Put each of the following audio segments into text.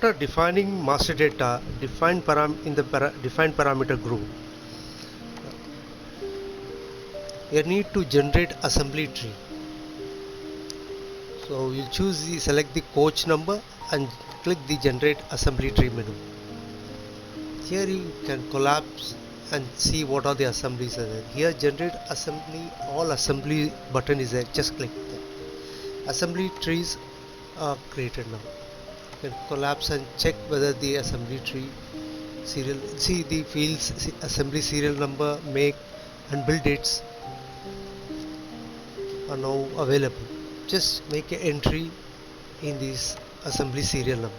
After defining master data defined in the defined parameter group, you need to generate assembly tree. So you'll select the coach number and click the generate assembly tree menu. Here you can collapse and see what are the assemblies are there. Here generate assembly, all assembly button is there, just click there. Assembly trees are created now. You can collapse and check whether the assembly tree serial, see the fields, assembly serial number, make and build dates are now available. Just make an entry in this assembly serial number.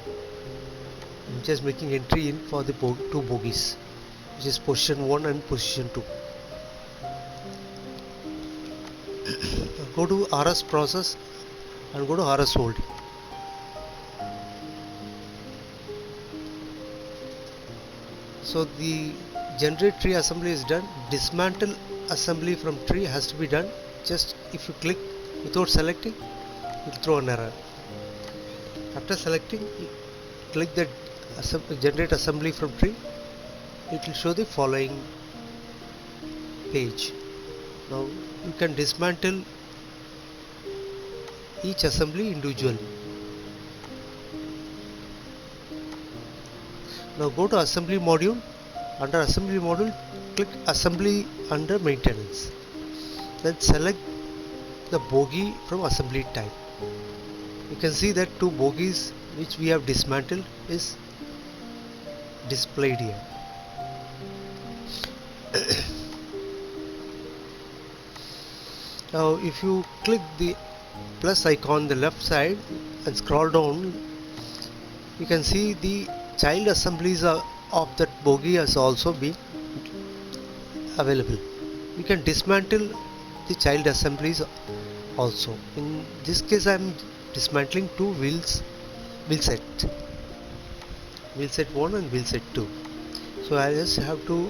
I'm just making entry in for the two bogies, which is position 1 and position 2. Go to RS process and go to RS hold. So the generate tree assembly is done. Dismantle assembly from tree has to be done. Just if you click without selecting, it will throw an error. After selecting, click the generate assembly from tree. It will show the following page. Now you can dismantle each assembly individually. Now go to assembly module. Under assembly module, click assembly under maintenance. Then select the bogie from assembly type. You can see that two bogies which we have dismantled is displayed here. Now if you click the plus icon on the left side and scroll down, you can see the child assemblies of that bogie has also been available. You can dismantle the child assemblies also. In this case I am dismantling two wheel set 1 and wheel set 2. So I just have to,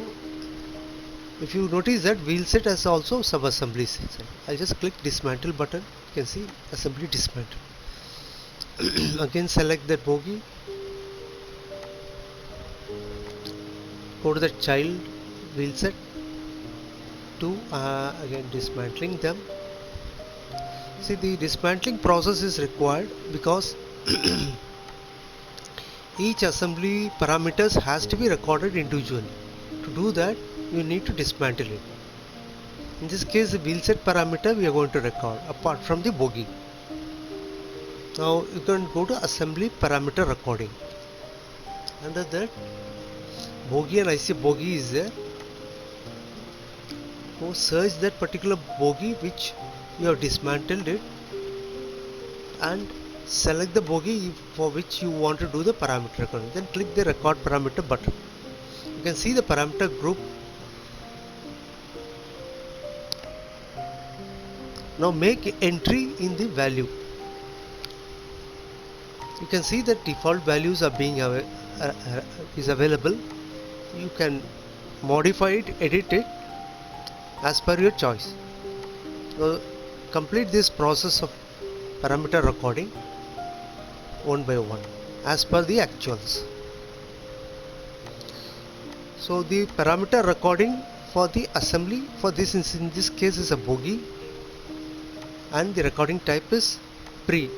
if you notice that wheel set has also sub assemblies, I'll just click dismantle button. You can see assembly dismantle. Again select that bogie, go to the child wheel set 2, again dismantling them. See, the dismantling process is required because each assembly parameters has to be recorded individually. To do that, you need to dismantle it. In this case, the wheel set parameter we are going to record apart from the bogie. Now you can go to assembly parameter recording. Under that, bogie and IC bogie is there. Go search that particular bogie which you have dismantled it and select the bogie for which you want to do the parameter recording. Then click the record parameter button. You can see the parameter group. Now make entry in the value. You can see that default values are being is available. You can modify it, edit it as per your choice. So complete this process of parameter recording one by one as per the actuals. So the parameter recording for the assembly for this in this case is a bogie and the recording type is pre.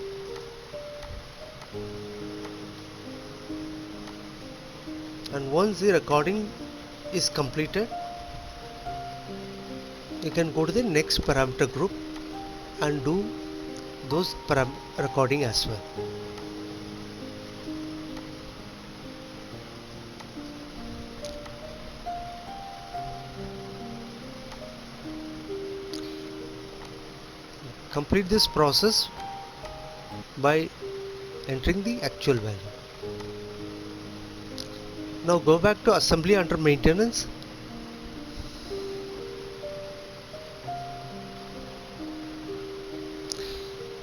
And once the recording is completed, you can go to the next parameter group and do those recording as well. Complete this process by entering the actual value. Now go back to assembly under maintenance.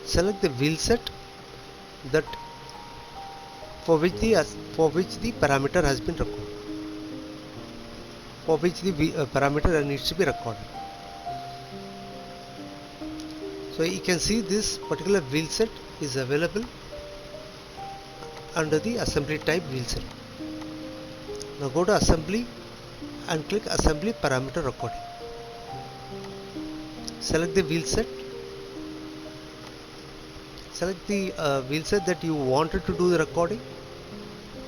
Select the wheel set that for which the parameter has been recorded, for which the parameter needs to be recorded. So you can see this particular wheel set is available under the assembly type wheelset. Now go to assembly and click assembly parameter recording. Select the wheelset. Select the wheelset that you wanted to do the recording,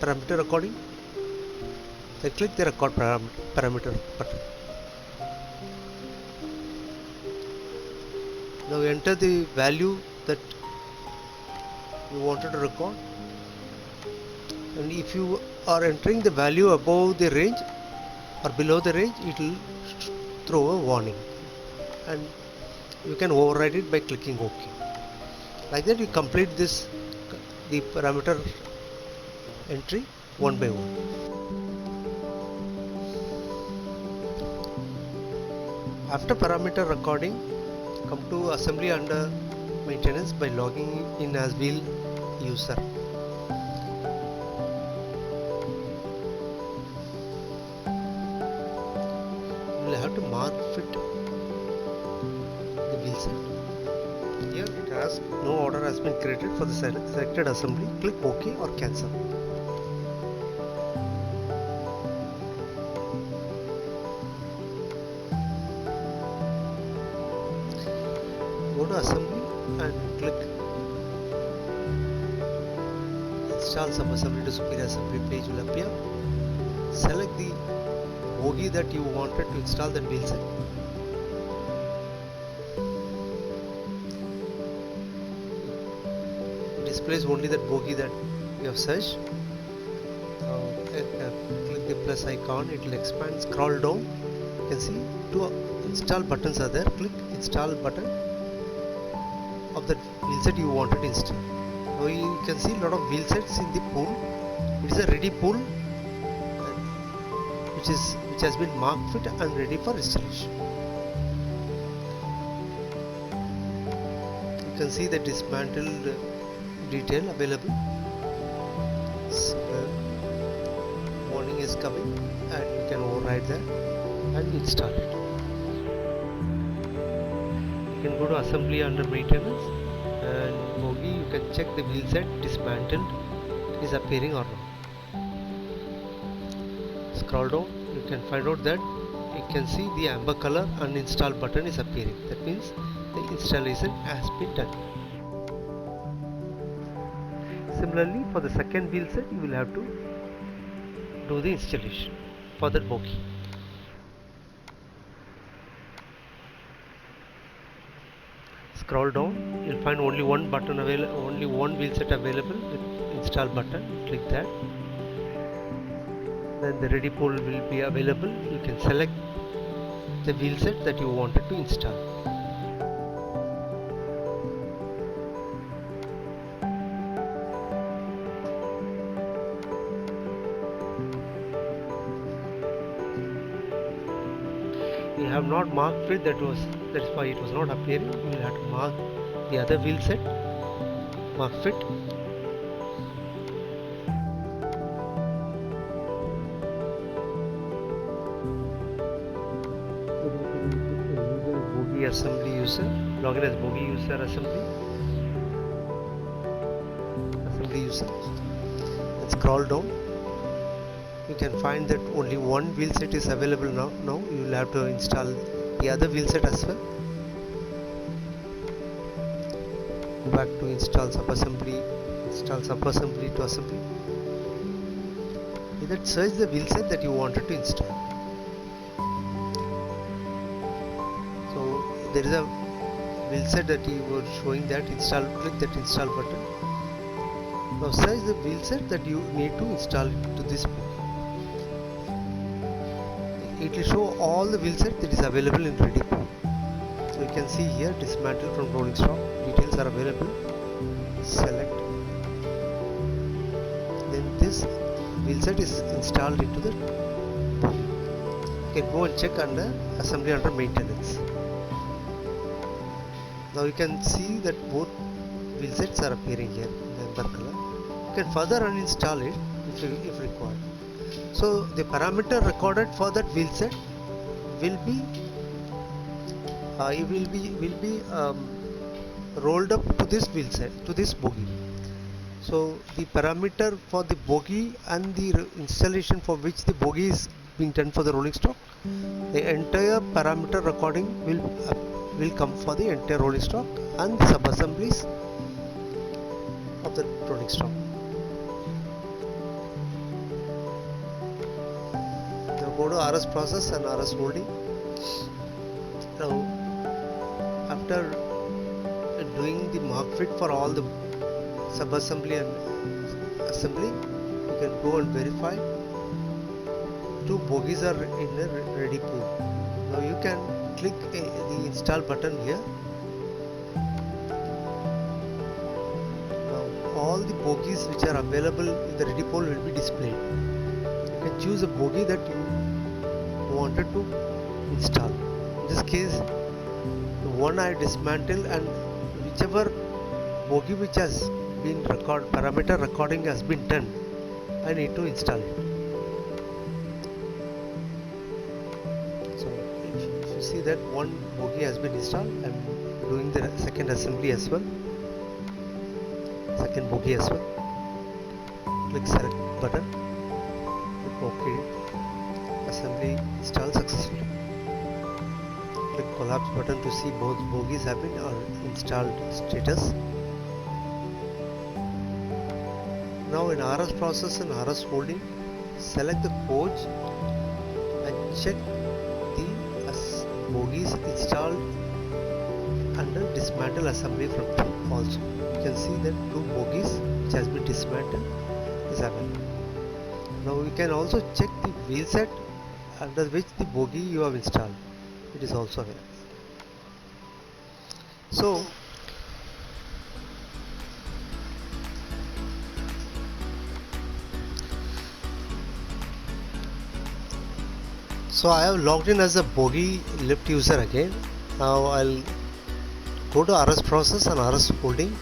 parameter recording. Then click the record parameter button. Now enter the value that you wanted to record, and if you are entering the value above the range or below the range, it will throw a warning, and you can override it by clicking OK. Like that you complete the parameter entry one by one. After parameter recording, come to assembly under maintenance by logging in as wheel user. You will have to mark fit the wheelset. Here it has no order has been created for the selected assembly. Click OK or cancel. Go to assembly and click install subassembly to superior assembly page will appear. Select the bogie that you wanted to install that wheelset. Displays only that bogie that you have searched. Click the plus icon, it will expand. Scroll down, you can see two install buttons are there. Click install button of the wheelset you wanted to install. Now you can see a lot of wheelsets in the pool. It is a ready pool which has been marked fit and ready for installation. You can see the dismantled detail available. Warning is coming, and you can override that and install it. You can go to assembly under maintenance and bogie. You can check the wheelset dismantled is appearing or not. Scroll down, you can find out that you can see the amber color uninstall button is appearing. That means the installation has been done. Similarly, for the second wheelset, you will have to do the installation for that bogie. Scroll down, you'll find only one button available, only one wheelset available with install button. Click that. Then the ready pool will be available. You can select the wheelset that you wanted to install. You have not marked fit, that's why it was not appearing. You will have to mark the other wheelset, mark fit. Bogie assembly user, login as bogie user assembly user, and scroll down. You can find that only one wheelset is available now. You will have to install the other wheelset as well. Go back to install subassembly to assembly. Either search the wheelset that you wanted to install. So there is a wheelset that you were showing that install. Click that install button. Now search the wheelset that you need to install to this book. It will show all the wheelset that is available in ready pool. So you can see here dismantle from rolling stock, details are available. Select. Then this wheelset is installed into the pool. You can go and check under assembly under maintenance. Now you can see that both wheelsets are appearing here in the amber color. You can further uninstall it if required. So the parameter recorded for that wheelset will be rolled up to this wheelset, to this bogie. So the parameter for the bogie and the installation for which the bogie is being done for the rolling stock, the entire parameter recording will come for the entire rolling stock and the sub assemblies of the rolling stock. Now go to RS process and RS holding. Now after doing the mark fit for all the sub assembly and assembly, you can go and verify two bogies are in a ready pool. Now you can click the install button here. Now all the bogies which are available in the ready pool will be displayed. You can choose a bogie that you wanted to install. In this case, the one I dismantle, and whichever bogie which has been parameter recording has been done, I need to install it. So if you see that one bogie has been installed, I am doing the second assembly as well, second bogie as well. Click select button, click OK. Assembly installed successfully. Click collapse button to see both bogies have been installed status. Now in RS process and RS holding, select the coach and check the bogies installed under dismantle assembly from also. You can see that two bogies which has been dismantled is available. Now you can also check the wheel set under which the bogie you have installed. It is also available. So I have logged in as a bogie lift user again. Now I'll go to RS process and RS holding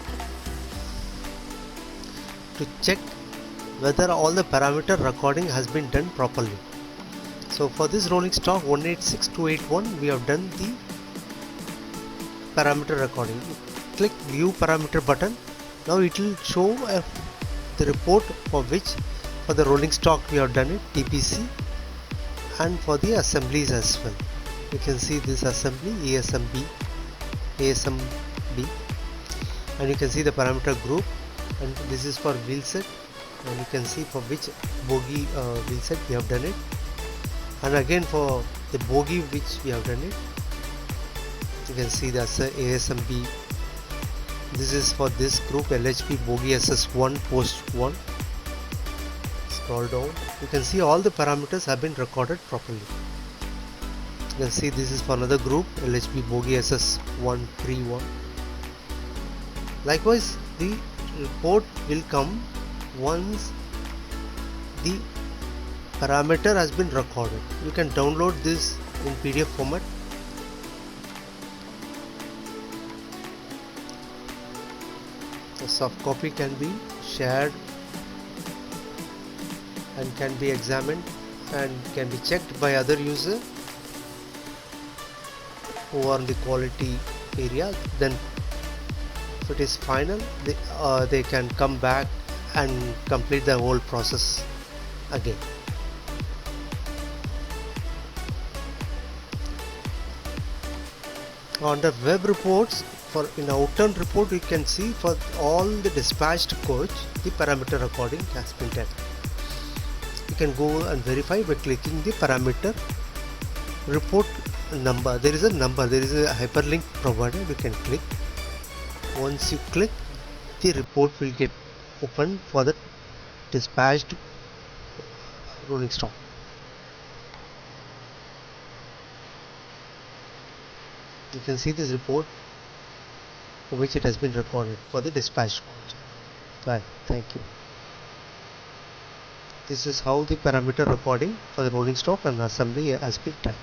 to check whether all the parameter recording has been done properly. So for this rolling stock 186281, we have done the parameter recording. Click view parameter button. Now it will show the report for the rolling stock we have done it, TPC, and for the assemblies as well. You can see this assembly ASMB, and you can see the parameter group, and this is for wheel set, and you can see for which bogie wheel set we have done it, and again for the bogie which we have done it, you can see that's ASMB. This is for this group LHP bogie SS1 post 1. Scroll down, you can see all the parameters have been recorded properly. You can see this is for another group LHP bogie SS131. Likewise, the report will come once the parameter has been recorded. You can download this in PDF format. The soft copy can be shared and can be examined and can be checked by other users who are in the quality area. Then if it is final, they can come back and complete the whole process again. Under web reports, in outturn report, you can see for all the dispatched coach the parameter recording has been done. You can go and verify by clicking the parameter report number. There is a number, there is a hyperlink provided. You can click. Once you click, the report will get open for the dispatched rolling stock. You can see this report for which it has been recorded for the dispatched coach. Bye. Thank you. This is how the parameter recording for the rolling stock and assembly has been done.